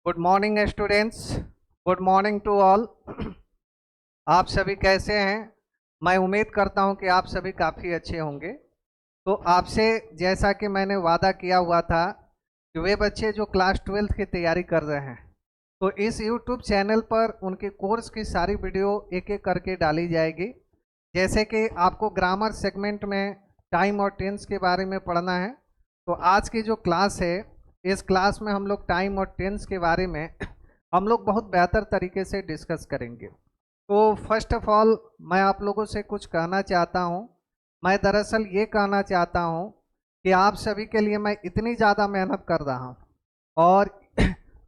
Good morning students. Good morning to all. आप सभी कैसे हैं? मैं उम्मीद करता हूं कि आप सभी काफ़ी अच्छे होंगे। तो आपसे जैसा कि मैंने वादा किया हुआ था कि वे बच्चे जो क्लास 12th की तैयारी कर रहे हैं, तो इस यूट्यूब चैनल पर उनके कोर्स की सारी वीडियो एक एक करके डाली जाएगी। जैसे कि आपको ग्रामर सेगमेंट में टाइम और टेंस के बारे में पढ़ना है, तो आज की जो क्लास है, इस क्लास में हम लोग टाइम और टेंस के बारे में हम लोग बहुत बेहतर तरीके से डिस्कस करेंगे। तो फर्स्ट ऑफ ऑल मैं आप लोगों से कुछ कहना चाहता हूं। मैं दरअसल ये कहना चाहता हूं कि आप सभी के लिए मैं इतनी ज़्यादा मेहनत कर रहा हूं, और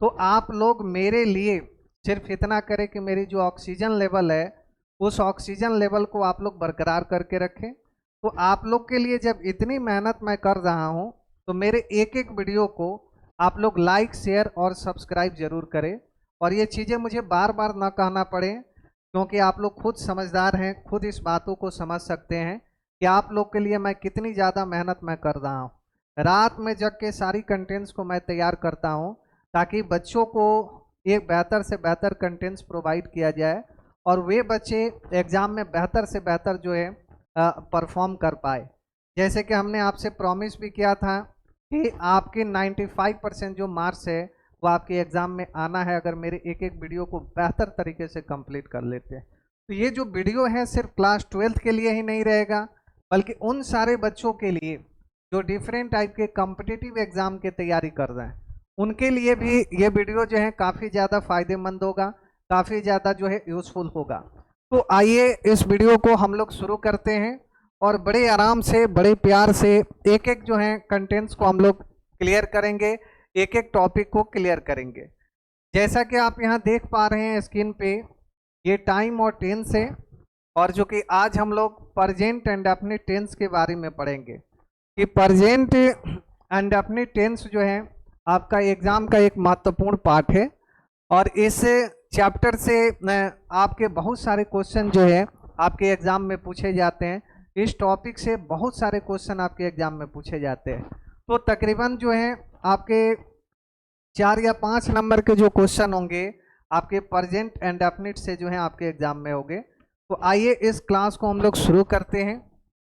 तो आप लोग मेरे लिए सिर्फ इतना करें कि मेरी जो ऑक्सीजन लेवल है, उस ऑक्सीजन लेवल को आप लोग बरकरार करके रखें। तो आप लोग के लिए जब इतनी मेहनत मैं कर रहा हूं, तो मेरे एक एक वीडियो को आप लोग लाइक, शेयर और सब्सक्राइब जरूर करें। और ये चीज़ें मुझे बार बार ना कहना पड़े, क्योंकि आप लोग खुद समझदार हैं, खुद इस बातों को समझ सकते हैं कि आप लोग के लिए मैं कितनी ज़्यादा मेहनत मैं कर रहा हूँ। रात में जग के सारी कंटेंट्स को मैं तैयार करता हूँ, ताकि बच्चों को एक बेहतर से बेहतर कंटेंट्स प्रोवाइड किया जाए और वे बच्चे एग्ज़ाम में बेहतर से बेहतर जो है परफॉर्म कर पाए। जैसे कि हमने आपसे प्रॉमिस भी किया था कि आपके 95% जो मार्क्स है वो आपके एग्ज़ाम में आना है, अगर मेरे एक एक वीडियो को बेहतर तरीके से कंप्लीट कर लेते हैं। तो ये जो वीडियो है सिर्फ क्लास 12th के लिए ही नहीं रहेगा, बल्कि उन सारे बच्चों के लिए जो डिफरेंट टाइप के कॉम्पिटिटिव एग्ज़ाम की तैयारी कर रहे हैं, उनके लिए भी ये वीडियो जो है काफ़ी ज़्यादा फायदेमंद होगा, काफ़ी ज़्यादा जो है यूज़फुल होगा। तो आइए इस वीडियो को हम लोग शुरू करते हैं, और बड़े आराम से, बड़े प्यार से एक एक जो है कंटेंट्स को हम लोग क्लियर करेंगे, एक एक टॉपिक को क्लियर करेंगे। जैसा कि आप यहाँ देख पा रहे हैं स्क्रीन पे, ये टाइम और टेंस है, और जो कि आज हम लोग प्रेजेंट एंड डेफिनिट टेंस के बारे में पढ़ेंगे कि प्रेजेंट एंड डेफिनिट टेंस जो है आपका एग्जाम का एक महत्वपूर्ण पार्ट है। और इस चैप्टर से आपके बहुत सारे क्वेश्चन जो है आपके एग्जाम में पूछे जाते हैं। इस टॉपिक से बहुत सारे क्वेश्चन आपके एग्जाम में पूछे जाते हैं। तो तकरीबन जो है आपके 4 या 5 नंबर के जो क्वेश्चन होंगे आपके प्रेजेंट एंड डेफिनिट से जो है आपके एग्जाम में होंगे। तो आइए इस क्लास को हम लोग शुरू करते हैं।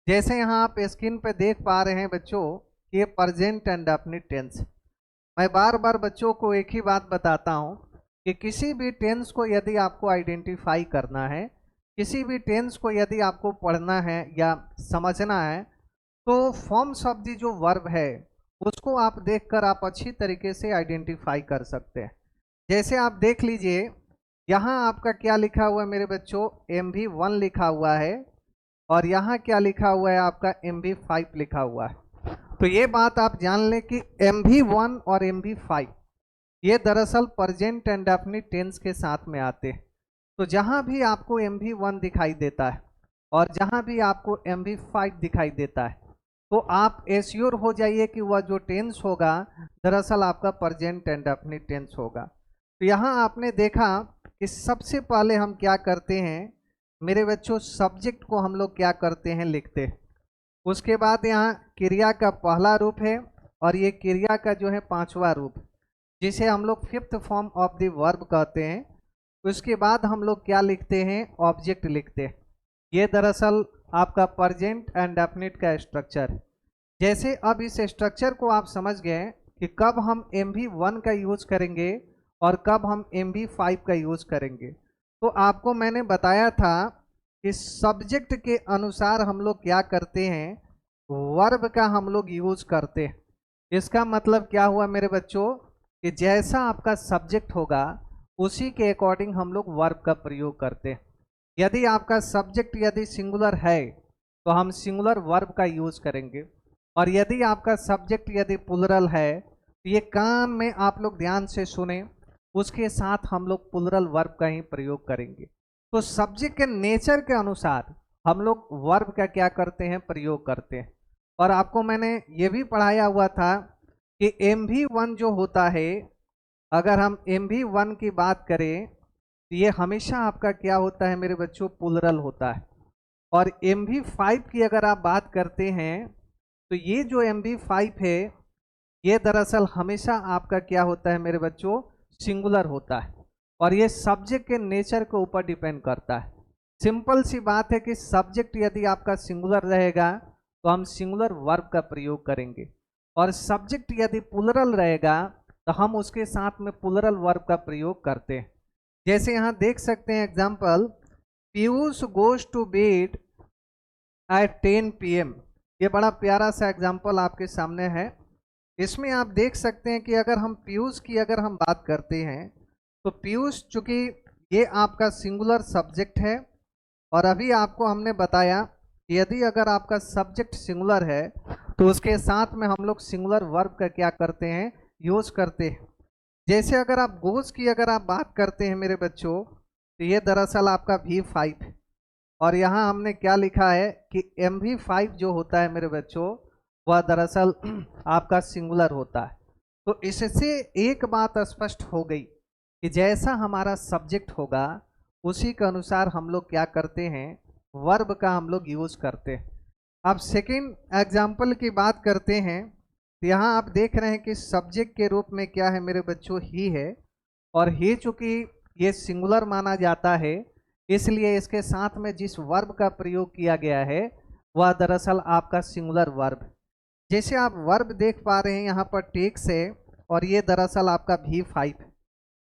जैसे यहाँ आप स्क्रीन पे देख पा रहे हैं बच्चों कि ये प्रेजेंट एंड डेफिनिट टेंस। मैं बार बार बच्चों को एक ही बात बताता हूँ कि किसी भी टेंस को यदि आपको आइडेंटिफाई करना है, किसी भी टेंस को यदि आपको पढ़ना है या समझना है, तो फॉर्म्स ऑफ दी जो वर्ब है उसको आप देखकर आप अच्छी तरीके से आइडेंटिफाई कर सकते हैं। जैसे आप देख लीजिए, यहाँ आपका क्या लिखा हुआ है मेरे बच्चों, MV1 लिखा हुआ है, और यहाँ क्या लिखा हुआ है आपका MV5 लिखा हुआ है। तो ये बात आप जान लें कि MV1 और MV5 ये दरअसल प्रेजेंट एंड डेफिनिट टेंस के साथ में आते हैं। तो जहाँ भी आपको MV1 दिखाई देता है और जहाँ भी आपको MV5 दिखाई देता है, तो आप एश्योर हो जाइए कि वह जो टेंस होगा दरअसल आपका प्रेजेंट एंड डेफिनिट टेंस होगा। तो यहाँ आपने देखा कि सबसे पहले हम क्या करते हैं मेरे बच्चों, सब्जेक्ट को हम लोग क्या करते हैं, लिखते हैं। उसके बाद यहाँ क्रिया का पहला रूप है, और ये क्रिया का जो है 5वां रूप, जिसे हम लोग 5th form of the verb कहते हैं। उसके बाद हम लोग क्या लिखते हैं, ऑब्जेक्ट लिखते हैं। ये दरअसल आपका प्रेजेंट एंड डेफिनिट का स्ट्रक्चर है। जैसे अब इस स्ट्रक्चर को आप समझ गए कि कब हम MV1 का यूज करेंगे और कब हम MV5 का यूज करेंगे, तो आपको मैंने बताया था कि सब्जेक्ट के अनुसार हम लोग क्या करते हैं, वर्ब का हम लोग यूज करते हैं। इसका मतलब क्या हुआ मेरे बच्चों कि जैसा आपका सब्जेक्ट होगा उसी के अकॉर्डिंग हम लोग वर्ब का प्रयोग करते हैं। यदि आपका सब्जेक्ट यदि सिंगुलर है तो हम सिंगुलर वर्ब का यूज करेंगे, और यदि आपका सब्जेक्ट यदि प्लुरल है तो ये कान में आप लोग ध्यान से सुने, उसके साथ हम लोग प्लुरल वर्ब का ही प्रयोग करेंगे। तो सब्जेक्ट के नेचर के अनुसार हम लोग वर्ब का क्या करते हैं, प्रयोग करते हैं। और आपको मैंने ये भी पढ़ाया हुआ था कि MV1 जो होता है, अगर हम MV1 की बात करें तो ये हमेशा आपका क्या होता है मेरे बच्चों, प्लुरल होता है। और MV5 की अगर आप बात करते हैं तो ये जो MV5 है ये दरअसल हमेशा आपका क्या होता है मेरे बच्चों, सिंगुलर होता है, और ये सब्जेक्ट के नेचर के ऊपर डिपेंड करता है। सिंपल सी बात है कि सब्जेक्ट यदि आपका सिंगुलर रहेगा तो हम सिंगुलर वर्ब का प्रयोग करेंगे, और सब्जेक्ट यदि प्लुरल रहेगा तो हम उसके साथ में प्लुरल वर्ब का प्रयोग करते हैं। जैसे यहाँ देख सकते हैं example, Piyush goes to bed at 10 PM। ये बड़ा प्यारा सा एग्जाम्पल आपके सामने है। इसमें आप देख सकते हैं कि अगर हम पीयूष की अगर हम बात करते हैं तो पीयूष चूंकि ये आपका सिंगुलर सब्जेक्ट है, और अभी आपको हमने बताया कि यदि अगर आपका सब्जेक्ट सिंगुलर है तो उसके साथ में हम लोग सिंगुलर वर्ब का क्या करते हैं, यूज करते हैं। जैसे अगर आप गोज की अगर आप बात करते हैं मेरे बच्चों, तो ये दरअसल आपका V5 है, और यहाँ हमने क्या लिखा है कि MV5 जो होता है मेरे बच्चों वह दरअसल आपका सिंगुलर होता है। तो इससे एक बात स्पष्ट हो गई कि जैसा हमारा सब्जेक्ट होगा उसी के अनुसार हम लोग क्या करते हैं, वर्ब का हम लोग यूज करते हैं। अब सेकंड एग्जाम्पल की बात करते हैं, तो यहाँ आप देख रहे हैं कि सब्जेक्ट के रूप में क्या है मेरे बच्चों, ही है, और ही चूंकि ये सिंगुलर माना जाता है इसलिए इसके साथ में जिस वर्ब का प्रयोग किया गया है वह दरअसल आपका सिंगुलर वर्ब। जैसे आप वर्ब देख पा रहे हैं यहाँ पर टेक्स है, और ये दरअसल आपका V5।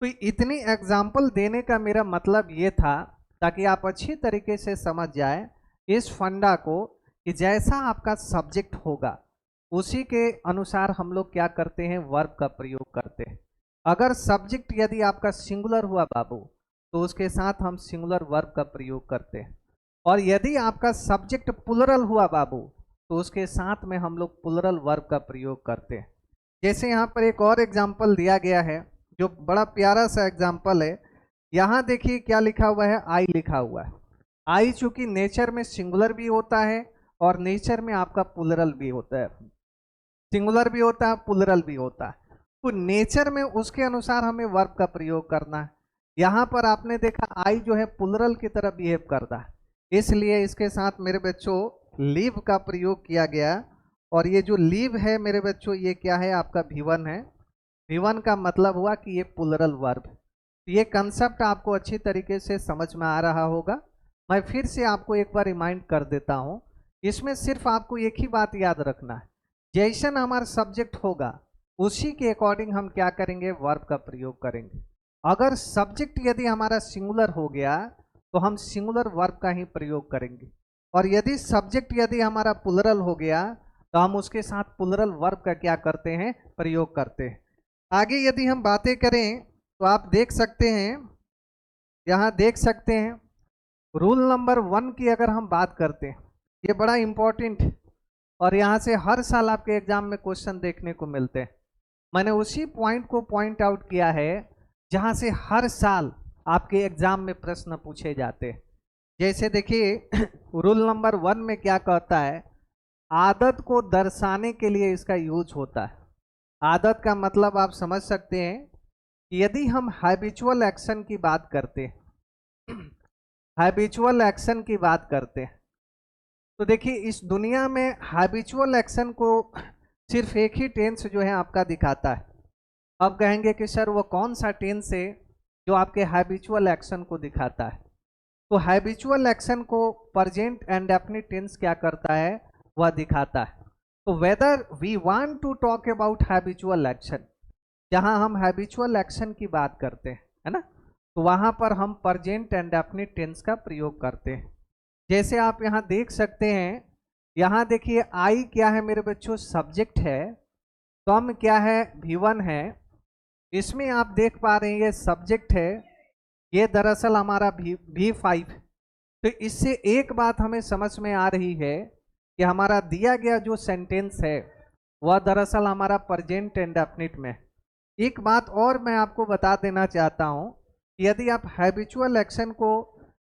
तो इतनी एग्जाम्पल देने का मेरा मतलब ये था ताकि आप अच्छी तरीके से समझ जाए इस फंडा को कि जैसा आपका सब्जेक्ट होगा उसी के अनुसार हम लोग क्या करते हैं, वर्ब का प्रयोग करते हैं। अगर सब्जेक्ट यदि आपका सिंगुलर हुआ बाबू तो उसके साथ हम सिंगुलर वर्ब का प्रयोग करते हैं, और यदि आपका सब्जेक्ट प्लुरल हुआ बाबू तो उसके साथ में हम लोग प्लुरल वर्ब का प्रयोग करते हैं। जैसे यहाँ पर एक और एग्जाम्पल दिया गया है जो बड़ा प्यारा सा एग्जाम्पल है। यहाँ देखिए क्या लिखा हुआ है, आई लिखा हुआ है। आई चूंकि नेचर में सिंगुलर भी होता है और नेचर में आपका प्लुरल भी होता है, सिंगुलर भी होता है प्लुरल भी होता है। तो नेचर में उसके अनुसार हमें वर्ब का प्रयोग करना है। यहाँ पर आपने देखा आई जो है प्लुरल की तरह बिहेव करता है, इसलिए इसके साथ मेरे बच्चों लीव का प्रयोग किया गया, और ये जो लीव है मेरे बच्चों ये क्या है, आपका V1 है। V1 का मतलब हुआ कि ये प्लुरल वर्ब। ये कंसेप्ट आपको अच्छी तरीके से समझ में आ रहा होगा। मैं फिर से आपको एक बार रिमाइंड कर देता हूँ, इसमें सिर्फ आपको एक ही बात याद रखना है, जैसन हमारा सब्जेक्ट होगा उसी के अकॉर्डिंग हम क्या करेंगे, वर्ब का प्रयोग करेंगे। अगर सब्जेक्ट यदि हमारा सिंगुलर हो गया तो हम सिंगुलर वर्ब का ही प्रयोग करेंगे, और यदि सब्जेक्ट यदि हमारा प्लुरल हो गया तो हम उसके साथ प्लुरल वर्ब का क्या करते हैं, प्रयोग करते हैं। आगे यदि हम बातें करें तो आप देख सकते हैं, यहाँ देख सकते हैं रूल नंबर 1 की अगर हम बात करते हैं, ये बड़ा इंपॉर्टेंट, और यहाँ से हर साल आपके एग्जाम में क्वेश्चन देखने को मिलते हैं। मैंने उसी पॉइंट को पॉइंट आउट किया है जहाँ से हर साल आपके एग्जाम में प्रश्न पूछे जाते हैं। जैसे देखिए रूल नंबर 1 में क्या कहता है, आदत को दर्शाने के लिए इसका यूज होता है। आदत का मतलब आप समझ सकते हैं कि यदि हम हैबिचुअल एक्शन की बात करते हैं हैबिचुअल एक्शन की बात करते हैं तो देखिए इस दुनिया में हैबिचुअल एक्शन को सिर्फ एक ही टेंस जो है आपका दिखाता है। अब कहेंगे कि सर वो कौन सा टेंस है जो आपके हैबिचुअल एक्शन को दिखाता है, तो हैबिचुअल एक्शन को प्रेजेंट एंड डेफिनिट टेंस क्या करता है, वह दिखाता है। तो whether we want to talk about habitual action, जहां हम हैबिचुअल एक्शन की बात करते हैं, है ना, तो वहां पर हम प्रेजेंट एंड डेफिनिट टेंस का प्रयोग करते हैं। जैसे आप यहां देख सकते हैं, यहां देखिए आई क्या है मेरे बच्चों, सब्जेक्ट है, कम क्या है, V1 है। इसमें आप देख पा रहे हैं ये सब्जेक्ट है, ये दरअसल हमारा V5। तो इससे एक बात हमें समझ में आ रही है कि हमारा दिया गया जो सेंटेंस है वह दरअसल हमारा प्रेजेंट एंड डेफिनिट में। एक बात और मैं आपको बता देना चाहता हूं, यदि आप हैबिचुअल एक्शन को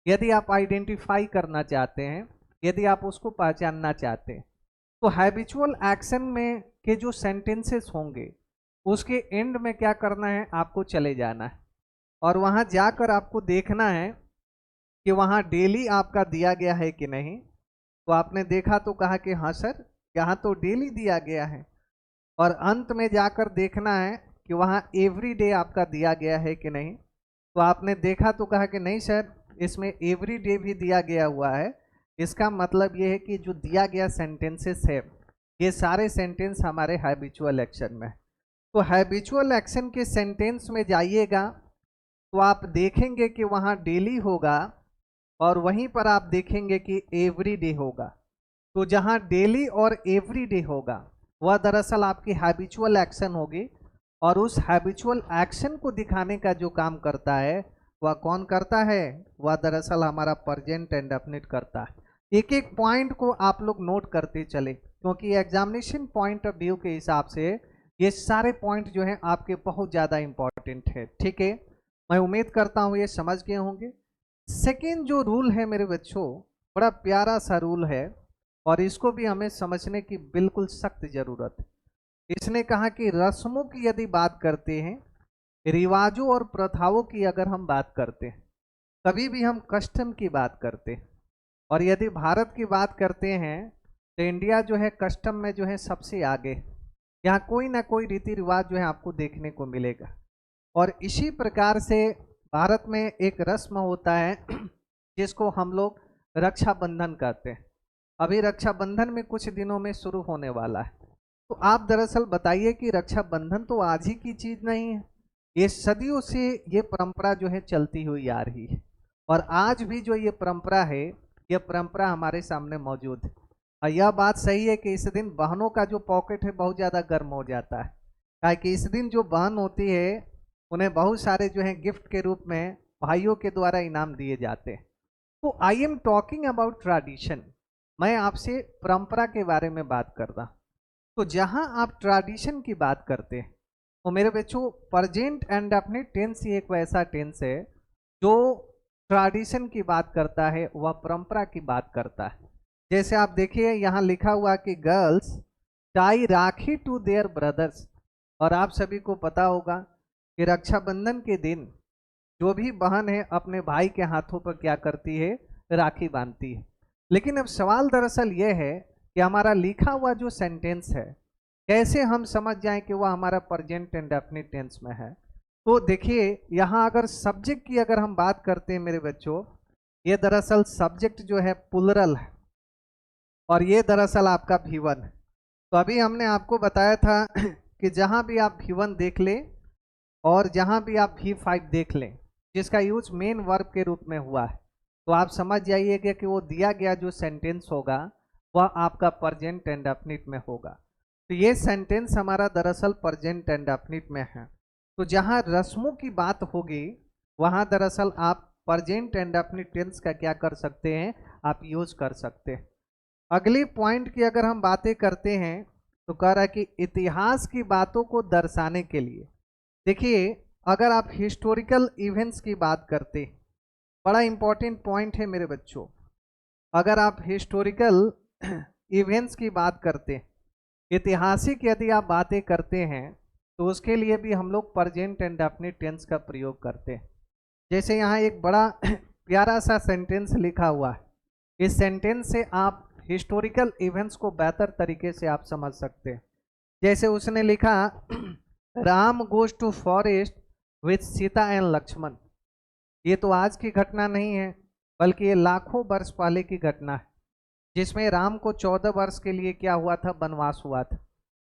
यदि आप आइडेंटिफाई करना चाहते हैं, यदि आप उसको पहचानना चाहते हैं, तो हैबिचुअल एक्शन में के जो सेंटेंसेस होंगे उसके एंड में क्या करना है, आपको चले जाना है और वहां जाकर आपको देखना है कि वहां डेली आपका दिया गया है कि नहीं। तो आपने देखा तो कहा कि हाँ सर यहाँ तो डेली दिया गया है, और अंत में जाकर देखना है कि वहाँ एवरी डे आपका दिया गया है कि नहीं। तो आपने देखा तो कहा कि नहीं सर इसमें एवरी डे भी दिया गया हुआ है। इसका मतलब ये है कि जो दिया गया सेंटेंसेस है ये सारे सेंटेंस हमारे हैबिचुअल एक्शन में है। तो हैबिचुअल एक्शन के सेंटेंस में जाइएगा तो आप देखेंगे कि वहाँ डेली होगा और वहीं पर आप देखेंगे कि एवरी डे होगा। तो जहाँ डेली और एवरी डे होगा वह दरअसल आपकी हैबिचुअल एक्शन होगी और उस हैबिचुअल एक्शन को दिखाने का जो काम करता है वह कौन करता है, वह दरअसल हमारा प्रेजेंट इंडेफिनिट करता है। एक एक पॉइंट को आप लोग नोट करते चले क्योंकि एग्जामिनेशन पॉइंट ऑफ व्यू के हिसाब से ये सारे पॉइंट जो हैं आपके बहुत ज़्यादा इंपॉर्टेंट है। ठीक है, मैं उम्मीद करता हूँ ये समझ गए होंगे। सेकेंड जो रूल है मेरे बच्चों, बड़ा प्यारा सा रूल है और इसको भी हमें समझने की बिल्कुल सख्त ज़रूरत है। इसने कहा कि रस्मों की यदि बात करते हैं, रिवाजों और प्रथाओं की अगर हम बात करते हैं, कभी भी हम कस्टम की बात करते हैं और यदि भारत की बात करते हैं तो इंडिया जो है कस्टम में जो है सबसे आगे। यहाँ कोई ना कोई रीति रिवाज जो है आपको देखने को मिलेगा और इसी प्रकार से भारत में एक रस्म होता है जिसको हम लोग रक्षाबंधन कहते हैं। अभी रक्षाबंधन में कुछ दिनों में शुरू होने वाला है। तो आप दरअसल बताइए कि रक्षाबंधन तो आज ही की चीज़ नहीं है, ये सदियों से ये परंपरा जो है चलती हुई आ रही है और आज भी जो ये परंपरा है ये परंपरा हमारे सामने मौजूद है। और यह बात सही है कि इस दिन बहनों का जो पॉकेट है बहुत ज़्यादा गर्म हो जाता है, क्योंकि इस दिन जो बहन होती है उन्हें बहुत सारे जो है गिफ्ट के रूप में भाइयों के द्वारा इनाम दिए जाते हैं। तो I am talking about tradition, मैं आपसे परंपरा के बारे में बात कर रहा हूँ। तो जहाँ आप ट्रेडिशन की बात करते हैं तो मेरे बच्चों प्रेजेंट इंडेफिनिट टेंस ही एक वैसा टेंस है जो ट्रेडिशन की बात करता है, वह परंपरा की बात करता है। जैसे आप देखिए यहाँ लिखा हुआ कि girls tie rakhi to their brothers, और आप सभी को पता होगा कि रक्षाबंधन के दिन जो भी बहन है अपने भाई के हाथों पर क्या करती है, राखी बांधती है। लेकिन अब सवाल दरअसल ये है कि हमारा लिखा हुआ जो सेंटेंस है कैसे हम समझ जाएं कि वह हमारा प्रेजेंट इंडेफिनिट टेंस में है। तो देखिए यहाँ अगर सब्जेक्ट की अगर हम बात करते हैं मेरे बच्चों, ये दरअसल सब्जेक्ट जो है प्लुरल है और ये दरअसल आपका V1 है। तो अभी हमने आपको बताया था कि जहाँ भी आप V1 देख लें और जहाँ भी आप V5 देख लें जिसका यूज मेन वर्ब के रूप में हुआ है तो आप समझ जाइएगा कि वो दिया गया जो सेंटेंस होगा वह आपका प्रेजेंट इंडेफिनिट में होगा। तो ये सेंटेंस हमारा दरअसल प्रेजेंट इंडेफिनिट में है। तो जहाँ रस्मों की बात होगी वहाँ दरअसल आप प्रेजेंट इंडेफिनिट टेंस का क्या कर सकते हैं, आप यूज कर सकते हैं। अगली पॉइंट की अगर हम बातें करते हैं तो कह रहा है कि इतिहास की बातों को दर्शाने के लिए, देखिए अगर आप हिस्टोरिकल इवेंट्स की बात करते, बड़ा इंपॉर्टेंट पॉइंट है मेरे बच्चों, अगर आप हिस्टोरिकल इवेंट्स की बात करते, ऐतिहासिक यदि आप बातें करते हैं तो उसके लिए भी हम लोग प्रेजेंट इंडेफिनिट टेंस का प्रयोग करते हैं। जैसे यहाँ एक बड़ा प्यारा सा सेंटेंस लिखा हुआ है, इस सेंटेंस से आप हिस्टोरिकल इवेंट्स को बेहतर तरीके से आप समझ सकते हैं। जैसे उसने लिखा Ram goes to forest with Sita and Lakshman. ये तो आज की घटना नहीं है बल्कि ये लाखों वर्ष पहले की घटना है जिसमें राम को 14 वर्ष के लिए क्या हुआ था, वनवास हुआ था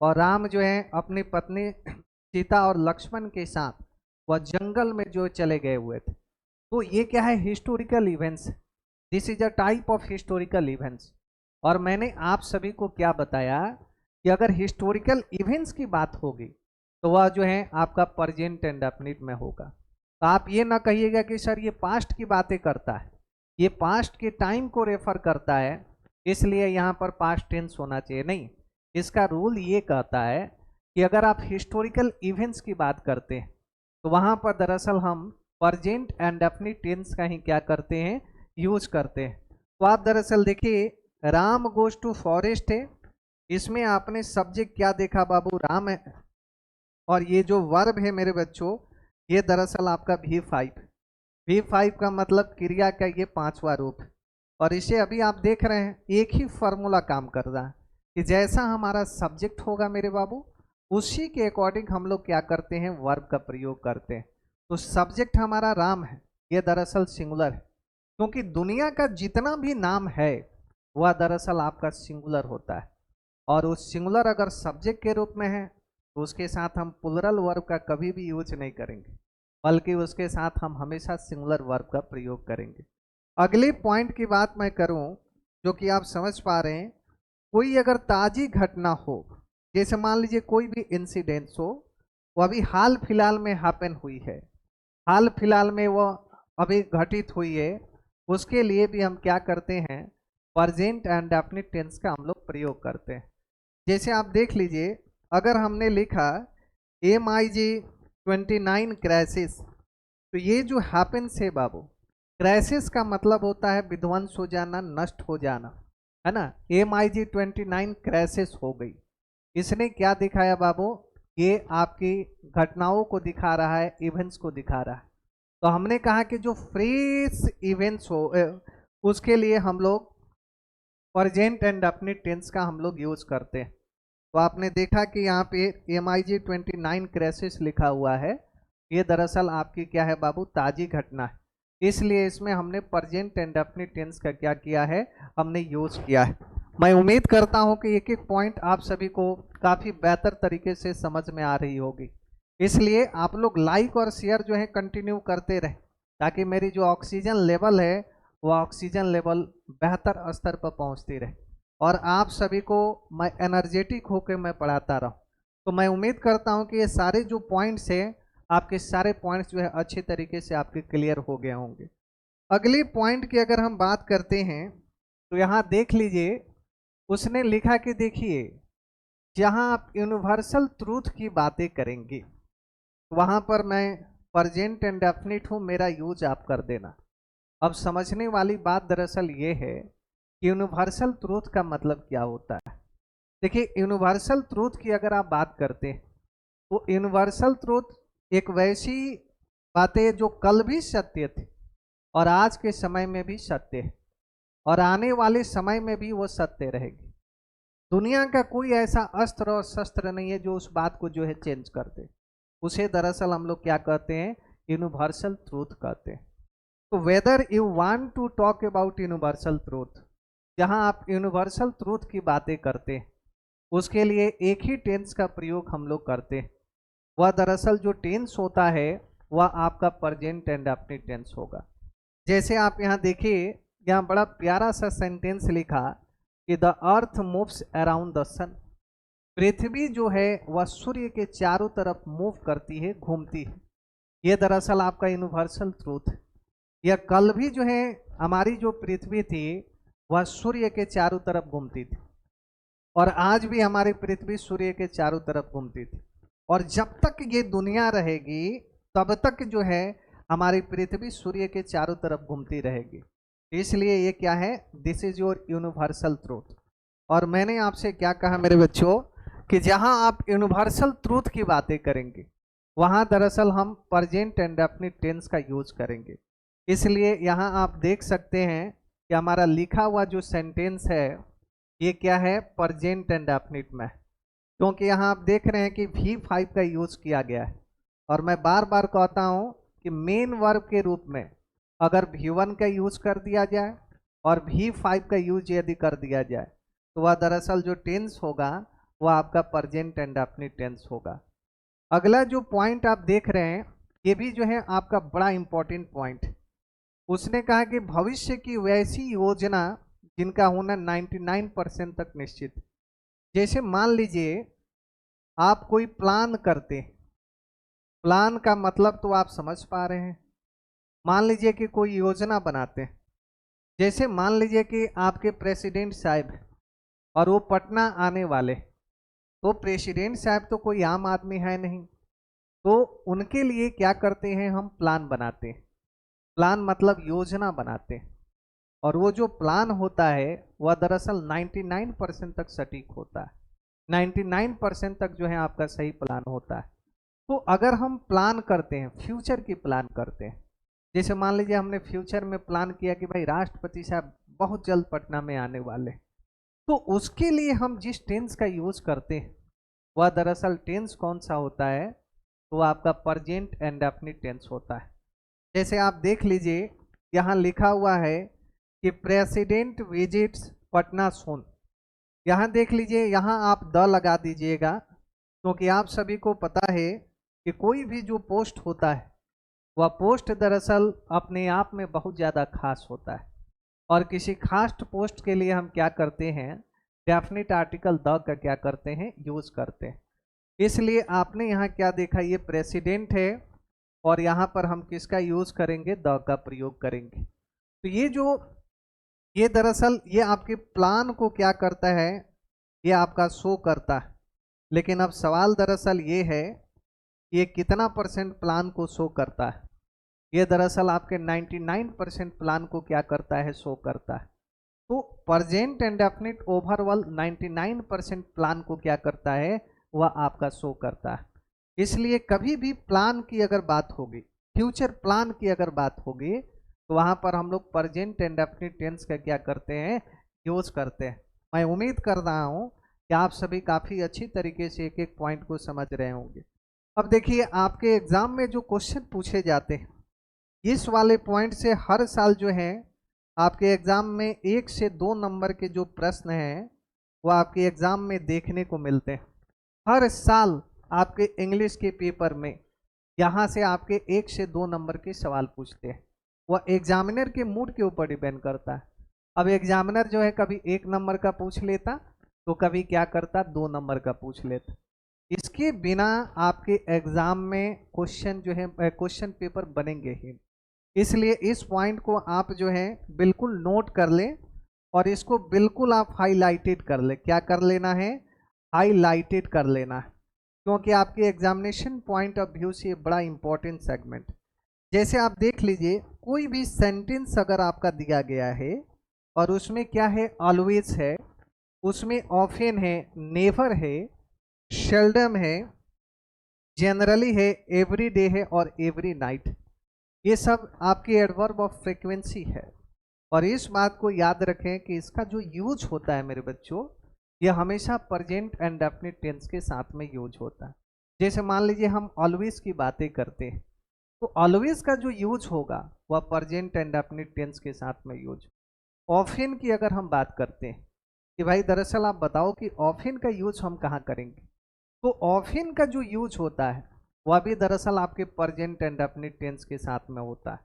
और राम जो है अपनी पत्नी सीता और लक्ष्मण के साथ वह जंगल में जो चले गए हुए थे। तो ये क्या है, historical events, this is a type of historical events. और मैंने आप सभी को क्या बताया कि अगर हिस्टोरिकल इवेंट्स की बात होगी तो वह जो है आपका प्रेजेंट इंडेफिनिट में होगा। तो आप ये ना कहिएगा कि सर ये पास्ट की बातें करता है, ये पास्ट के टाइम को रेफर करता है इसलिए यहाँ पर पास्ट टेंस होना चाहिए, नहीं। इसका रूल ये कहता है कि अगर आप हिस्टोरिकल इवेंट्स की बात करते हैं तो वहाँ पर दरअसल हम प्रेजेंट इंडेफिनिट टेंस का ही क्या करते हैं, यूज करते हैं। तो आप दरअसल देखिए राम गोज टू फॉरेस्ट है, इसमें आपने सब्जेक्ट क्या देखा बाबू, राम है, और ये जो वर्ब है मेरे बच्चों ये दरअसल आपका V5। V5 का मतलब क्रिया का ये 5वां रूप है और इसे अभी आप देख रहे हैं एक ही फॉर्मूला काम कर रहा है कि जैसा हमारा सब्जेक्ट होगा मेरे बाबू उसी के अकॉर्डिंग हम लोग क्या करते हैं, वर्ब का प्रयोग करते हैं। तो सब्जेक्ट हमारा राम है, ये दरअसल सिंगुलर है, क्योंकि दुनिया का जितना भी नाम है वह दरअसल आपका सिंगुलर होता है। और उस सिंगुलर अगर सब्जेक्ट के रूप में है तो उसके साथ हम प्लुरल वर्ब का कभी भी यूज नहीं करेंगे, बल्कि उसके साथ हम हमेशा सिंगुलर वर्ब का प्रयोग करेंगे। अगले पॉइंट की बात मैं करूं जो कि आप समझ पा रहे हैं, कोई अगर ताजी घटना हो, जैसे मान लीजिए कोई भी इंसिडेंस हो, वो अभी हाल फिलहाल में हैपन हुई है, हाल फिलहाल में वो अभी घटित हुई है, उसके लिए भी हम क्या करते हैं, प्रेजेंट एंड डेफिनिट टेंस का हम लोग प्रयोग करते हैं। जैसे आप देख लीजिए, अगर हमने लिखा MIG 29 क्रैसिस, तो ये जो हैपेंस है बाबू, क्रैसिस का मतलब होता है विध्वंस हो जाना, नष्ट हो जाना, है ना। MIG 29 क्रैसिस हो गई, इसने क्या दिखाया बाबू, ये आपकी घटनाओं को दिखा रहा है, इवेंट्स को दिखा रहा है। तो हमने कहा कि जो फ्रेश इवेंट्स हो उसके लिए हम लोग प्रेजेंट एंड डेफिनिट टेंस का हम लोग यूज करते हैं। तो आपने देखा कि यहाँ पे MIG 29 क्रैसिस लिखा हुआ है, ये दरअसल आपकी क्या है बाबू, ताजी घटना है, इसलिए इसमें हमने प्रेजेंट एंड डेफिनिट टेंस का क्या किया है, हमने यूज किया है। मैं उम्मीद करता हूं कि एक एक पॉइंट आप सभी को काफी बेहतर तरीके से समझ में आ रही होगी, इसलिए आप लोग लाइक और शेयर जो है कंटिन्यू करते रहे, ताकि मेरी जो ऑक्सीजन लेवल है वो ऑक्सीजन लेवल बेहतर स्तर पर पहुंचती रहे और आप सभी को मैं एनर्जेटिक होकर मैं पढ़ाता रहूं। तो मैं उम्मीद करता हूं कि ये सारे जो पॉइंट्स हैं, आपके सारे पॉइंट्स जो है अच्छे तरीके से आपके क्लियर हो गए होंगे। अगली पॉइंट की अगर हम बात करते हैं तो यहाँ देख लीजिए, उसने लिखा कि देखिए, जहाँ आप यूनिवर्सल ट्रूथ की बातें करेंगे वहाँ पर मैं प्रेजेंट एंड डेफिनिट हूँ, मेरा यूज आप कर देना। अब समझने वाली बात दरअसल ये है कि यूनिवर्सल ट्रूथ का मतलब क्या होता है। देखिए, यूनिवर्सल ट्रूथ की अगर आप बात करते हैं तो यूनिवर्सल ट्रूथ एक वैसी बात है जो कल भी सत्य थी और आज के समय में भी सत्य है और आने वाले समय में भी वो सत्य रहेगी। दुनिया का कोई ऐसा अस्त्र और शस्त्र नहीं है जो उस बात को जो है चेंज कर दे। उसे दरअसल हम लोग क्या कहते हैं, यूनिवर्सल ट्रूथ कहते हैं। तो whether you want to talk about universal truth, जहां आप यूनिवर्सल ट्रूथ की बातें करते हैं उसके लिए एक ही टेंस का प्रयोग हम लोग करते हैं। वह दरअसल जो टेंस होता है वह आपका प्रेजेंट एंड डेफिनिट टेंस होगा। जैसे आप यहाँ देखिए, यहाँ बड़ा प्यारा सा सेंटेंस लिखा कि the earth moves around the sun, पृथ्वी जो है वह सूर्य के चारों तरफ मूव करती है, घूमती है। ये दरअसल आपका यूनिवर्सल ट्रूथ है। यह कल भी जो है हमारी जो पृथ्वी थी वह सूर्य के चारों तरफ घूमती थी और आज भी हमारी पृथ्वी सूर्य के चारों तरफ घूमती थी, और जब तक ये दुनिया रहेगी तब तक जो है हमारी पृथ्वी सूर्य के चारों तरफ घूमती रहेगी। इसलिए ये क्या है, this is your universal truth. और मैंने आपसे क्या कहा मेरे बच्चों कि जहां आप यूनिवर्सल ट्रूथ की बातें करेंगे वहां दरअसल हम प्रेजेंट एंड डेफिनिट टेंस का यूज करेंगे। इसलिए यहाँ आप देख सकते हैं कि हमारा लिखा हुआ जो सेंटेंस है ये क्या है, प्रेजेंट एंड डेफिनिट में, क्योंकि यहाँ आप देख रहे हैं कि V5 का यूज किया गया है। और मैं बार बार कहता हूँ कि मेन वर्ब के रूप में अगर V1 का यूज कर दिया जाए और V5 का यूज यदि कर दिया जाए तो वह दरअसल जो टेंस होगा वह आपका प्रेजेंट एंड डेफिनिट टेंस होगा। अगला जो पॉइंट आप देख रहे हैं ये भी जो है आपका बड़ा इंपॉर्टेंट पॉइंट। उसने कहा कि भविष्य की वैसी योजना जिनका होना 99% तक निश्चित है। जैसे मान लीजिए आप कोई प्लान करते हैं, प्लान का मतलब तो आप समझ पा रहे हैं। मान लीजिए कि कोई योजना बनाते हैं, जैसे मान लीजिए कि आपके प्रेसिडेंट साहब हैं और वो पटना आने वाले, तो प्रेसिडेंट साहब तो कोई आम आदमी है नहीं, तो उनके लिए क्या करते हैं, हम प्लान बनाते हैं। प्लान मतलब योजना बनाते हैं और वो जो प्लान होता है वह दरअसल 99% तक सटीक होता है, 99% तक जो है आपका सही प्लान होता है। तो अगर हम प्लान करते हैं, फ्यूचर की प्लान करते हैं, जैसे मान लीजिए हमने फ्यूचर में प्लान किया कि भाई राष्ट्रपति साहब बहुत जल्द पटना में आने वाले, तो उसके लिए हम जिस टेंस का यूज करते हैं वह दरअसल टेंस कौन सा होता है, तो आपका प्रेजेंट इंडेफिनिट टेंस होता है। जैसे आप देख लीजिए यहाँ लिखा हुआ है कि प्रेसिडेंट विजिट्स पटना सोन। यहाँ देख लीजिए, यहाँ आप द लगा दीजिएगा, क्योंकि आप सभी को पता है कि कोई भी जो पोस्ट होता है वह पोस्ट दरअसल अपने आप में बहुत ज़्यादा खास होता है, और किसी खास पोस्ट के लिए हम क्या करते हैं, डेफिनेट आर्टिकल द का क्या करते हैं, यूज करते हैं। इसलिए आपने यहाँ क्या देखा, ये प्रेसिडेंट है और यहाँ पर हम किसका यूज करेंगे, द का प्रयोग करेंगे। तो ये दरअसल ये आपके प्लान को क्या करता है, ये आपका शो करता है। लेकिन अब सवाल दरअसल ये है, ये कितना परसेंट प्लान को शो करता है। ये दरअसल आपके 99% प्लान को क्या करता है, शो करता है। तो प्रेजेंट इंडेफिनिट ओवरऑल 99% प्लान को क्या करता है, वह आपका शो करता है। इसलिए कभी भी प्लान की अगर बात होगी, फ्यूचर प्लान की अगर बात होगी, तो वहां पर हम लोग प्रेजेंट इंडेफिनिट टेंस का क्या करते हैं, यूज करते हैं। मैं उम्मीद कर रहा हूं कि आप सभी काफी अच्छी तरीके से एक एक पॉइंट को समझ रहे होंगे। अब देखिए, आपके एग्जाम में जो क्वेश्चन पूछे जाते हैं, इस वाले पॉइंट से हर साल जो है आपके एग्जाम में 1 से 2 नंबर के जो प्रश्न हैं वो आपके एग्जाम में देखने को मिलते हैं। हर साल आपके इंग्लिश के पेपर में यहाँ से आपके 1 से 2 नंबर के सवाल पूछते हैं। वह एग्जामिनर के मूड के ऊपर डिपेंड करता है। अब एग्जामिनर जो है कभी 1 नंबर का पूछ लेता, तो कभी क्या करता, 2 नंबर का पूछ लेता। इसके बिना आपके एग्जाम में क्वेश्चन जो है, क्वेश्चन पेपर बनेंगे ही। इसलिए इस पॉइंट को आप जो है बिल्कुल नोट कर लें, और इसको बिल्कुल आप हाईलाइटेड कर ले। क्या कर लेना है, हाईलाइटेड कर लेना है, क्योंकि आपके एग्जामिनेशन पॉइंट ऑफ व्यू से बड़ा इंपॉर्टेंट सेगमेंट। जैसे आप देख लीजिए, कोई भी सेंटेंस अगर आपका दिया गया है और उसमें क्या है, ऑलवेज है, उसमें ऑफन है, नेवर है, शेल्डम है, जनरली है, एवरीडे है और एवरी नाइट, ये सब आपकी एडवर्ब ऑफ फ्रीक्वेंसी है। और इस बात को याद रखें कि इसका जो यूज होता है मेरे बच्चों, यह हमेशा प्रेजेंट एंड डेफिनिट टेंस के साथ में यूज होता है। जैसे मान लीजिए हम ऑलवेज की बातें करते हैं, तो ऑलवेज का जो यूज होगा वह प्रेजेंट एंड डेफिनिट टेंस के साथ में यूज। ऑफन की अगर हम बात करते हैं कि भाई दरअसल आप बताओ कि ऑफन का यूज हम कहाँ करेंगे, तो ऑफन का जो यूज होता है वह भी दरअसल आपके प्रेजेंट एंड डेफिनिट टेंस के साथ में होता है।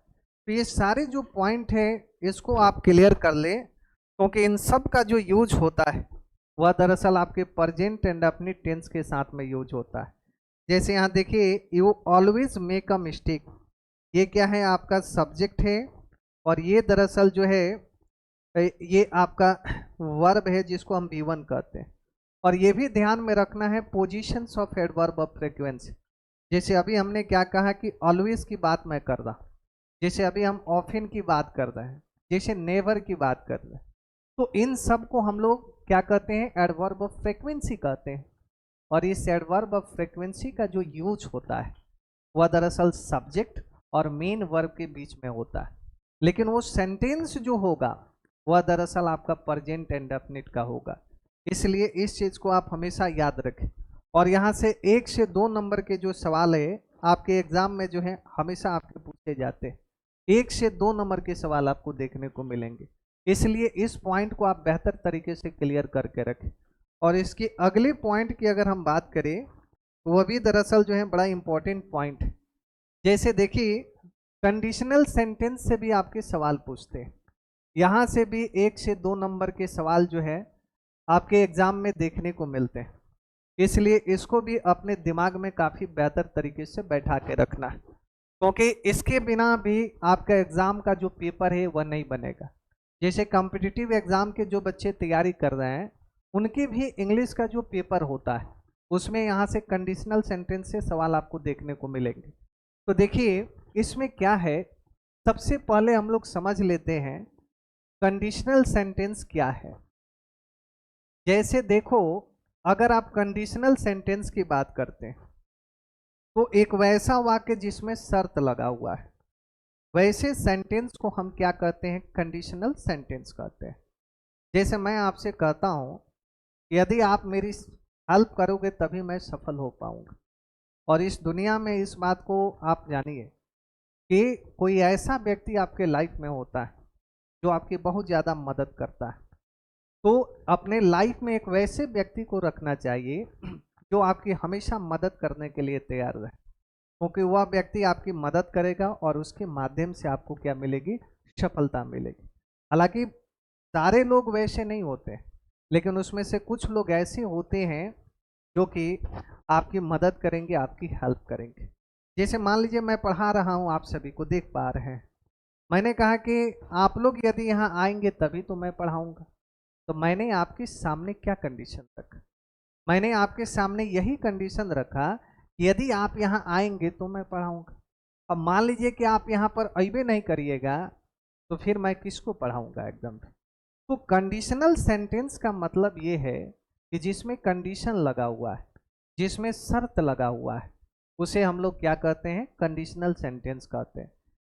तो ये सारे जो पॉइंट है इसको आप क्लियर कर लें, क्योंकि इन सब का जो यूज होता है वह दरअसल आपके प्रेजेंट एंड डेफिनिट टेंस के साथ में यूज होता है। जैसे यहाँ देखिए, you always make a mistake, ये क्या है, आपका सब्जेक्ट है, और ये दरअसल जो है ये आपका वर्ब है जिसको हम V1 कहते हैं। और ये भी ध्यान में रखना है positions of adverb of frequency. जैसे अभी हमने क्या कहा कि ऑलवेज की बात मैं कर रहा, जैसे अभी हम ऑफन की बात कर रहे हैं, जैसे नेवर की बात कर रहे हैं, तो इन सब को हम लोग क्या कहते हैं, एडवर्ब ऑफ फ्रीक्वेंसी कहते हैं। और इस एडवर्ब ऑफ फ्रीक्वेंसी का जो यूज होता है वह दरअसल सब्जेक्ट और मेन वर्ब के बीच में होता है, लेकिन वो सेंटेंस जो होगा वह दरअसल आपका प्रेजेंट एंड डेफिनिट का होगा। इसलिए इस चीज को आप हमेशा याद रखें। और यहाँ से 1 से 2 नंबर के जो सवाल है आपके एग्जाम में जो है हमेशा आपके पूछे जाते हैं। 1 से 2 नंबर के सवाल आपको देखने को मिलेंगे, इसलिए इस पॉइंट को आप बेहतर तरीके से क्लियर करके रखें। और इसके अगले पॉइंट की अगर हम बात करें, तो वह भी दरअसल जो है बड़ा इंपॉर्टेंट पॉइंट है। जैसे देखिए, कंडीशनल सेंटेंस से भी आपके सवाल पूछते हैं। यहाँ से भी 1 से 2 नंबर के सवाल जो है आपके एग्जाम में देखने को मिलते हैं, इसलिए इसको भी अपने दिमाग में काफ़ी बेहतर तरीके से बैठा के रखना है, क्योंकि इसके बिना भी आपका एग्ज़ाम का जो पेपर है वह नहीं बनेगा। जैसे कॉम्पिटिटिव एग्ज़ाम के जो बच्चे तैयारी कर रहे हैं, उनके भी इंग्लिश का जो पेपर होता है उसमें यहाँ से कंडीशनल सेंटेंस से सवाल आपको देखने को मिलेंगे। तो देखिए इसमें क्या है, सबसे पहले हम लोग समझ लेते हैं कंडीशनल सेंटेंस क्या है। जैसे देखो, अगर आप कंडीशनल सेंटेंस की बात करते हैं तो एक वैसा वाक्य जिसमें शर्त लगा हुआ है, वैसे सेंटेंस को हम क्या कहते हैं, कंडीशनल सेंटेंस कहते हैं। जैसे मैं आपसे कहता हूं, यदि आप मेरी हेल्प करोगे तभी मैं सफल हो पाऊंगा। और इस दुनिया में इस बात को आप जानिए कि कोई ऐसा व्यक्ति आपके लाइफ में होता है जो आपकी बहुत ज़्यादा मदद करता है। तो अपने लाइफ में एक वैसे व्यक्ति को रखना चाहिए जो आपकी हमेशा मदद करने के लिए तैयार रहे, क्योंकि वह व्यक्ति आपकी मदद करेगा और उसके माध्यम से आपको क्या मिलेगी, सफलता मिलेगी। हालांकि सारे लोग वैसे नहीं होते, लेकिन उसमें से कुछ लोग ऐसे होते हैं जो कि आपकी मदद करेंगे, आपकी हेल्प करेंगे। जैसे मान लीजिए मैं पढ़ा रहा हूँ, आप सभी को देख पा रहे हैं। मैंने कहा कि आप लोग यदि यहाँ आएंगे तभी तो मैं पढ़ाऊंगा। तो मैंने आपके सामने क्या कंडीशन रखा? मैंने आपके सामने यही कंडीशन रखा कि यदि आप यहाँ आएंगे तो मैं पढ़ाऊंगा। अब मान लीजिए कि आप यहाँ पर अइबे नहीं करिएगा तो फिर मैं किसको पढ़ाऊंगा एकदम। तो कंडीशनल सेंटेंस का मतलब ये है कि जिसमें कंडीशन लगा हुआ है, जिसमें शर्त लगा हुआ है, उसे हम लोग क्या कहते हैं, कंडीशनल सेंटेंस कहते हैं।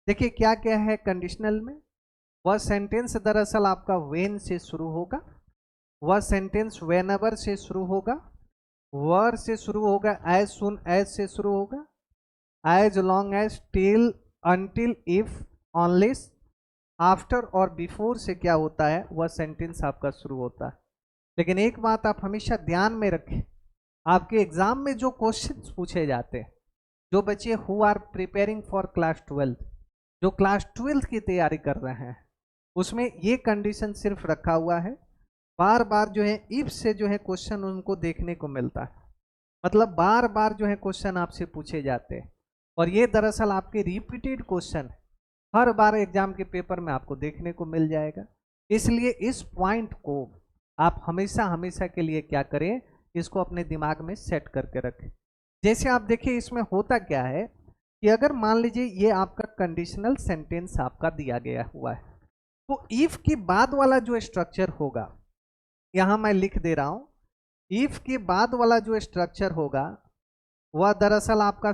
देखिए क्या क्या है कंडीशनल में। वह सेंटेंस दरअसल आपका व्हेन से शुरू होगा, वह सेंटेंस व्हेनेवर से शुरू होगा, वर से शुरू होगा, एज सुन एज से शुरू होगा, as long as, till, until, if, unless, after और बिफोर से क्या होता है, वह सेंटेंस आपका शुरू होता है। लेकिन एक बात आप हमेशा ध्यान में रखें, आपके एग्जाम में जो क्वेश्चंस पूछे जाते हैं, जो बच्चे who are preparing for class 12, जो क्लास 12 की तैयारी कर रहे हैं, उसमें ये कंडीशन सिर्फ रखा हुआ है। बार बार जो है इफ से जो है क्वेश्चन उनको देखने को मिलता है, मतलब बार बार जो है क्वेश्चन आपसे पूछे जाते हैं, और ये दरअसल आपके रिपीटेड क्वेश्चन हर बार एग्जाम के पेपर में आपको देखने को मिल जाएगा। इसलिए इस पॉइंट को आप हमेशा हमेशा के लिए क्या करें, इसको अपने दिमाग में सेट करके रखें। जैसे आप देखिए इसमें होता क्या है कि अगर मान लीजिए ये आपका कंडीशनल सेंटेंस आपका दिया गया हुआ है, तो इफ के बाद वाला जो स्ट्रक्चर होगा, यहां मैं लिख दे रहा हूं, इफ के बाद वाला जो स्ट्रक्चर होगा वह दरअसल आपका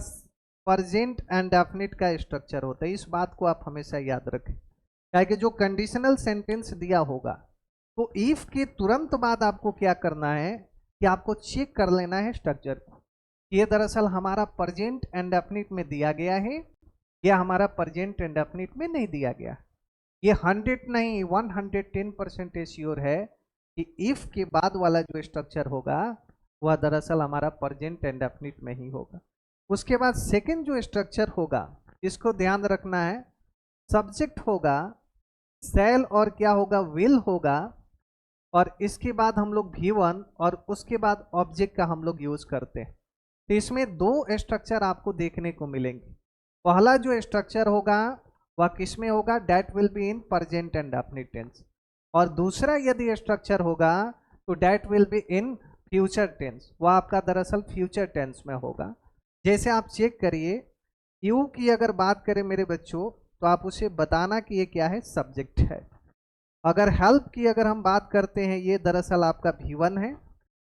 प्रेजेंट एंड डेफिनिट का स्ट्रक्चर होता है। इस बात को आप हमेशा याद रखें, क्या कि जो कंडीशनल सेंटेंस दिया होगा तो इफ के तुरंत बाद आपको क्या करना है कि आपको चेक कर लेना है स्ट्रक्चर को, ये दरअसल हमारा प्रेजेंट एंड डेफिनिट में दिया गया है या हमारा प्रेजेंट एंड डेफिनिट में नहीं दिया गया। ये 100 नहीं 110% श्योर है कि इफ के बाद वाला जो स्ट्रक्चर होगा वह दरअसल हमारा प्रेजेंट एंड डेफिनिट में ही होगा। उसके बाद सेकंड जो स्ट्रक्चर होगा, इसको ध्यान रखना है, सब्जेक्ट होगा, शैल और क्या होगा, विल होगा, और इसके बाद हम लोग V1 और उसके बाद ऑब्जेक्ट का हम लोग यूज करते हैं। तो इसमें दो स्ट्रक्चर आपको देखने को मिलेंगे। पहला जो स्ट्रक्चर होगा वह किस में होगा, that will be in present and definite tense, और दूसरा यदि स्ट्रक्चर होगा तो that will be in future tense, वह आपका दरअसल फ्यूचर टेंस में होगा। जैसे आप चेक करिए, यू की अगर बात करें मेरे बच्चों तो आप उसे बताना कि ये क्या है, सब्जेक्ट है। अगर हेल्प की अगर हम बात करते हैं, ये दरअसल आपका V1 है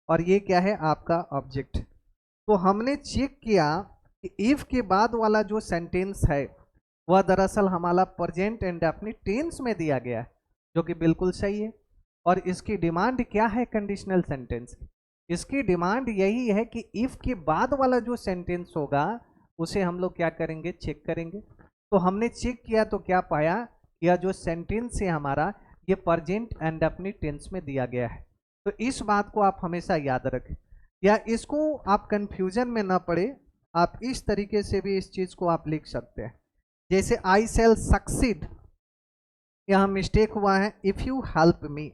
और ये क्या है, आपका ऑब्जेक्ट। तो हमने चेक किया कि इफ के बाद वाला जो सेंटेंस है वह दरअसल हमारा प्रेजेंट एंड डेफिनिट टेंस में दिया गया है, जो कि बिल्कुल सही है। और इसकी डिमांड क्या है कंडीशनल सेंटेंस की, इसकी डिमांड यही है कि इफ के बाद वाला जो सेंटेंस होगा उसे हम लोग क्या करेंगे, चेक करेंगे। तो हमने चेक किया तो क्या पाया, यह जो सेंटेंस है हमारा ये प्रेजेंट एंड डेफिनिट टेंस में दिया गया है। तो इस बात को आप हमेशा याद रखें, या इसको आप कंफ्यूजन में ना पड़े, आप इस तरीके से भी इस चीज को आप लिख सकते हैं। जैसे आई शैल सक्सीड, यहाँ मिस्टेक हुआ है, इफ यू हेल्प मी,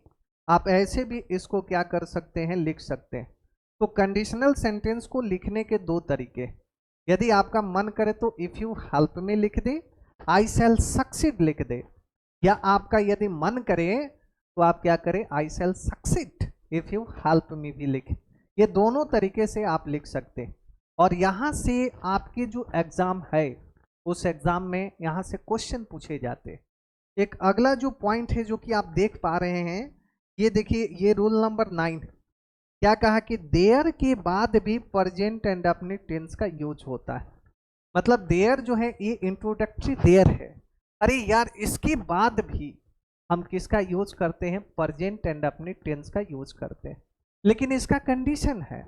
आप ऐसे भी इसको क्या कर सकते हैं, लिख सकते हैं। तो कंडीशनल सेंटेंस को लिखने के दो तरीके, यदि आपका मन करे तो इफ यू हेल्प मी लिख दे, आई शैल सक्सीड लिख दे, या आपका यदि मन करे तो आप क्या करें, I shall succeed if you help me भी लिखे। ये दोनों तरीके से आप लिख सकते हैं। और यहाँ से आपके जो एग्जाम है उस एग्जाम में यहाँ से क्वेश्चन पूछे जाते हैं। एक अगला जो पॉइंट है जो कि आप देख पा रहे हैं, ये देखिए, ये रूल नंबर 9 क्या कहा कि देयर के बाद भी प्रेजेंट एंड डेफिनिट टेंस का यूज होता है। मतलब देयर जो है ये इंट्रोडक्टरी देयर है, अरे यार इसके बाद भी हम किसका यूज करते हैं, प्रेजेंट एंड डेफिनिट टेंस का यूज करते हैं। लेकिन इसका कंडीशन है,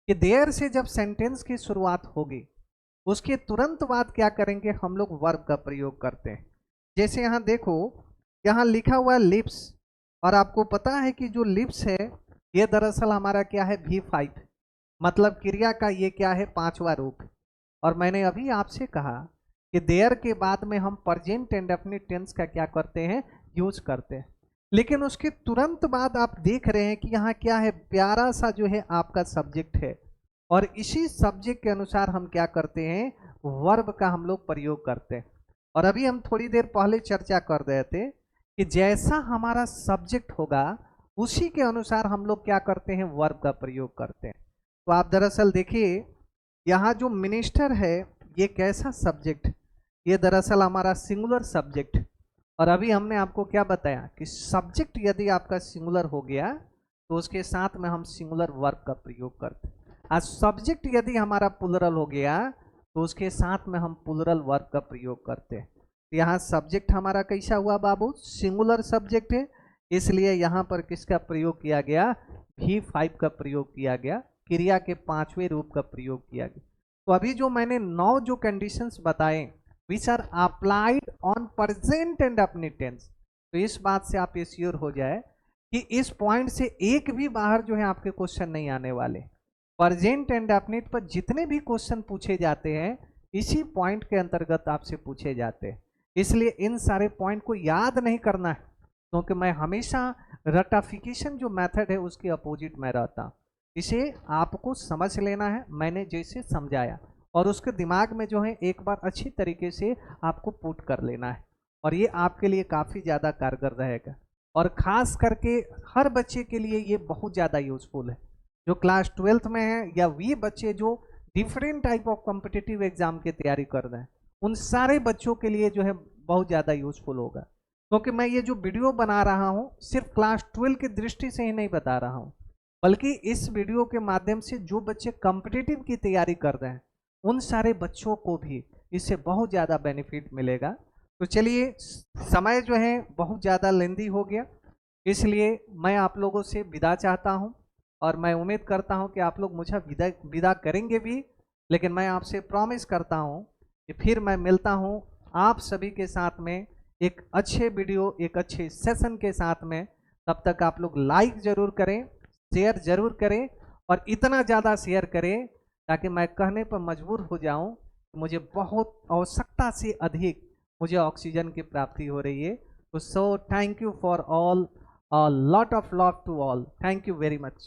कि देयर से जब सेंटेंस की शुरुआत होगी उसके तुरंत बाद क्या करेंगे, हम लोग वर्ब का प्रयोग करते हैं। जैसे यहाँ देखो, यहाँ लिखा हुआ लिप्स, और आपको पता है कि जो लिप्स है ये दरअसल हमारा क्या है, V5, मतलब क्रिया का ये क्या है, 5वां रूप। और मैंने अभी आपसे कहा कि देयर के बाद में हम प्रेजेंट इंडेफिनिट टेंस का क्या करते हैं, यूज करते हैं। लेकिन उसके तुरंत बाद आप देख रहे हैं कि यहाँ क्या है, प्यारा सा जो है आपका सब्जेक्ट है, और इसी सब्जेक्ट के अनुसार हम क्या करते हैं, वर्ब का हम लोग प्रयोग करते हैं। और अभी हम थोड़ी देर पहले चर्चा कर रहे थे कि जैसा हमारा सब्जेक्ट होगा उसी के अनुसार हम लोग क्या करते हैं, वर्ब का प्रयोग करते हैं। तो आप दरअसल देखिए, यहाँ जो मिनिस्टर है ये कैसा सब्जेक्ट, ये दरअसल हमारा सिंगुलर सब्जेक्ट। और अभी हमने आपको क्या बताया कि सब्जेक्ट यदि आपका सिंगुलर हो गया तो उसके साथ में हम सिंगुलर वर्ब का प्रयोग करते हैं। आज सब्जेक्ट यदि हमारा प्लुरल हो गया तो उसके साथ में हम प्लुरल वर्ब का प्रयोग करते हैं। यहाँ सब्जेक्ट हमारा कैसा हुआ बाबू, सिंगुलर सब्जेक्ट है, इसलिए यहाँ पर किसका प्रयोग किया गया, V5 का प्रयोग किया गया, क्रिया के 5वें रूप का प्रयोग किया गया। तो अभी जो मैंने 9 जो कंडीशंस बताए which are applied on present indefinite tense, तो इस बात से आप श्योर हो जाए कि इस पॉइंट से एक भी बाहर जो है आपके क्वेश्चन नहीं आने वाले। प्रेजेंट इंडेफिनिट पर जितने भी क्वेश्चन पूछे जाते हैं इसी पॉइंट के अंतर्गत आपसे पूछे जाते हैं, इसलिए इन सारे पॉइंट को याद नहीं करना है, क्योंकि मैं हमेशा रटाफिकेशन जो मेथड है उसके अपोजिट में रहता। इसे आपको समझ लेना है, मैंने जैसे समझाया, और उसके दिमाग में जो है एक बार अच्छी तरीके से आपको पुट कर लेना है, और ये आपके लिए काफ़ी ज़्यादा कारगर रहेगा। और ख़ास करके हर बच्चे के लिए ये बहुत ज़्यादा यूज़फुल है, जो क्लास 12th में है या वे बच्चे जो different type of competitive exam की तैयारी कर रहे हैं, उन सारे बच्चों के लिए जो है बहुत ज़्यादा यूज़फुल होगा। क्योंकि मैं ये जो वीडियो बना रहा हूँ सिर्फ क्लास 12 की दृष्टि से ही नहीं बता रहा हूँ, बल्कि इस वीडियो के माध्यम से जो बच्चे कॉम्पिटिटिव की तैयारी कर रहे हैं उन सारे बच्चों को भी इससे बहुत ज़्यादा बेनिफिट मिलेगा। तो चलिए, समय जो है बहुत ज़्यादा लेंदी हो गया, इसलिए मैं आप लोगों से विदा चाहता हूं, और मैं उम्मीद करता हूं कि आप लोग मुझे विदा करेंगे भी, लेकिन मैं आपसे प्रॉमिस करता हूं कि फिर मैं मिलता हूं आप सभी के साथ में एक अच्छे वीडियो, एक अच्छे सेशन के साथ में। तब तक आप लोग लाइक ज़रूर करें, शेयर ज़रूर करें, और इतना ज़्यादा शेयर करें ताकि मैं कहने पर मजबूर हो जाऊं मुझे बहुत आवश्यकता से अधिक मुझे ऑक्सीजन की प्राप्ति हो रही है। तो so thank you for all, a lot of love to all. Thank you very much.